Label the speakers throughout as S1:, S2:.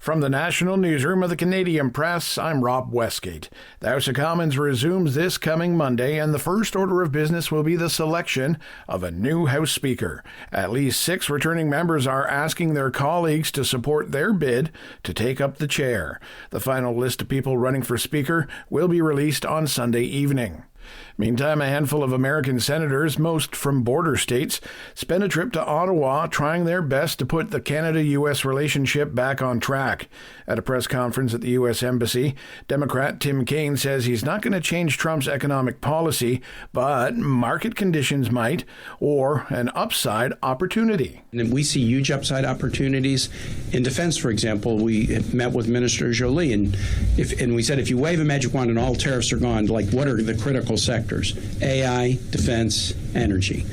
S1: From the National Newsroom of the Canadian Press, I'm Rob Westgate. The House of Commons resumes this coming Monday, and the first order of business will be the selection of a new House Speaker. At least 6 returning members are asking their colleagues to support their bid to take up the chair. The final list of people running for Speaker will be released on Sunday evening. Meantime, a handful of American senators, most from border states, spent a trip to Ottawa trying their best to put the Canada-U.S. relationship back on track. At a press conference at the U.S. Embassy, Democrat Tim Kaine says he's not going to change Trump's economic policy, but market conditions might, or an upside opportunity.
S2: And we see huge upside opportunities in defense, for example. We met with Minister Joly, and we said if you wave a magic wand and all tariffs are gone, like what are the critical sectors? AI, defense, energy.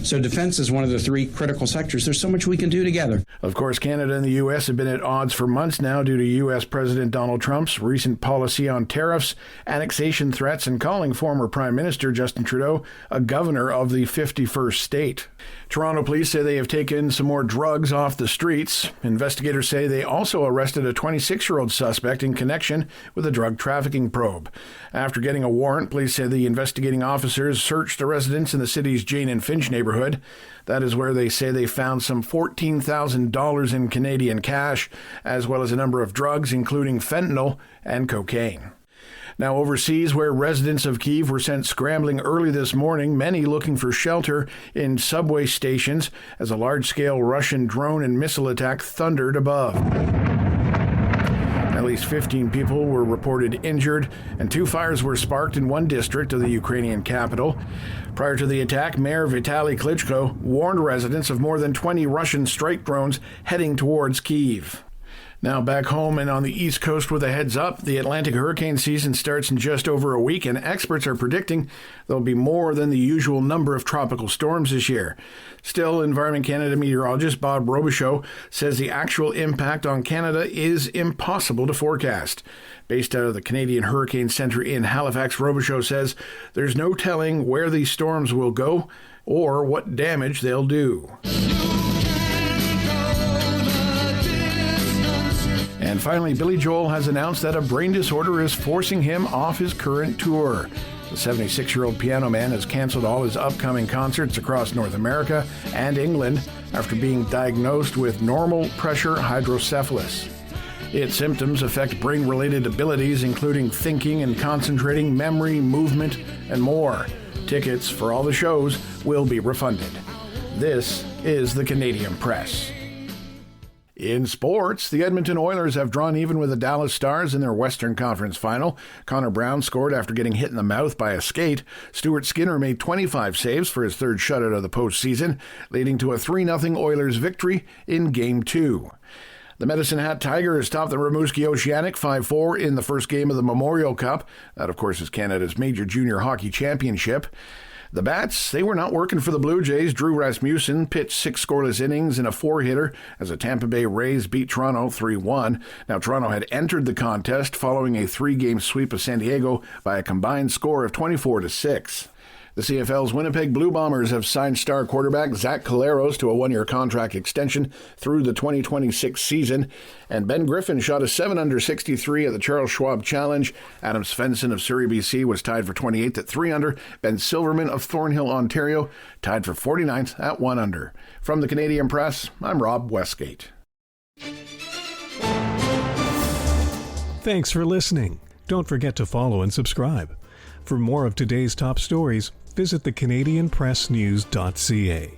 S2: So defense is one of the 3 critical sectors. There's so much we can do together.
S1: Of course, Canada and the U.S. have been at odds for months now due to U.S. President Donald Trump's recent policy on tariffs, annexation threats, and calling former Prime Minister Justin Trudeau a governor of the 51st state. Toronto police say they have taken some more drugs off the streets. Investigators say they also arrested a 26-year-old suspect in connection with a drug trafficking probe. After getting a warrant, police say the investigating officers searched the residence in the city's Jane and Finch neighborhood. That is where they say they found some $14,000 in Canadian cash, as well as a number of drugs, including fentanyl and cocaine. Now overseas, where residents of Kyiv were sent scrambling early this morning, many looking for shelter in subway stations as a large-scale Russian drone and missile attack thundered above. At least 15 people were reported injured, and 2 fires were sparked in one district of the Ukrainian capital. Prior to the attack, Mayor Vitaly Klitschko warned residents of more than 20 Russian strike drones heading towards Kyiv. Now back home and on the East Coast with a heads up, the Atlantic hurricane season starts in just over a week, and experts are predicting there'll be more than the usual number of tropical storms this year. Still, Environment Canada meteorologist Bob Robichaud says the actual impact on Canada is impossible to forecast. Based out of the Canadian Hurricane Centre in Halifax, Robichaud says there's no telling where these storms will go or what damage they'll do. And finally, Billy Joel has announced that a brain disorder is forcing him off his current tour. The 76-year-old piano man has canceled all his upcoming concerts across North America and England after being diagnosed with normal pressure hydrocephalus. Its symptoms affect brain-related abilities, including thinking and concentrating, memory, movement, and more. Tickets for all the shows will be refunded. This is the Canadian Press. In sports, the Edmonton Oilers have drawn even with the Dallas Stars in their Western Conference final. Connor Brown scored after getting hit in the mouth by a skate. Stuart Skinner made 25 saves for his 3rd shutout of the postseason, leading to a 3-0 Oilers victory in Game 2. The Medicine Hat Tigers topped the Rimouski Oceanic 5-4 in the first game of the Memorial Cup. That, of course, is Canada's major junior hockey championship. The Bats, they were not working for the Blue Jays. Drew Rasmussen pitched 6 scoreless innings and a 4-hitter as the Tampa Bay Rays beat Toronto 3-1. Now, Toronto had entered the contest following a 3-game sweep of San Diego by a combined score of 24-6. The CFL's Winnipeg Blue Bombers have signed star quarterback Zach Collaros to a 1-year contract extension through the 2026 season. And Ben Griffin shot a 7 under 63 at the Charles Schwab Challenge. Adam Svensson of Surrey, BC was tied for 28th at 3 under. Ben Silverman of Thornhill, Ontario tied for 49th at 1 under. From the Canadian Press, I'm Rob Westgate.
S3: Thanks for listening. Don't forget to follow and subscribe. For more of today's top stories, visit thecanadianpressnews.ca.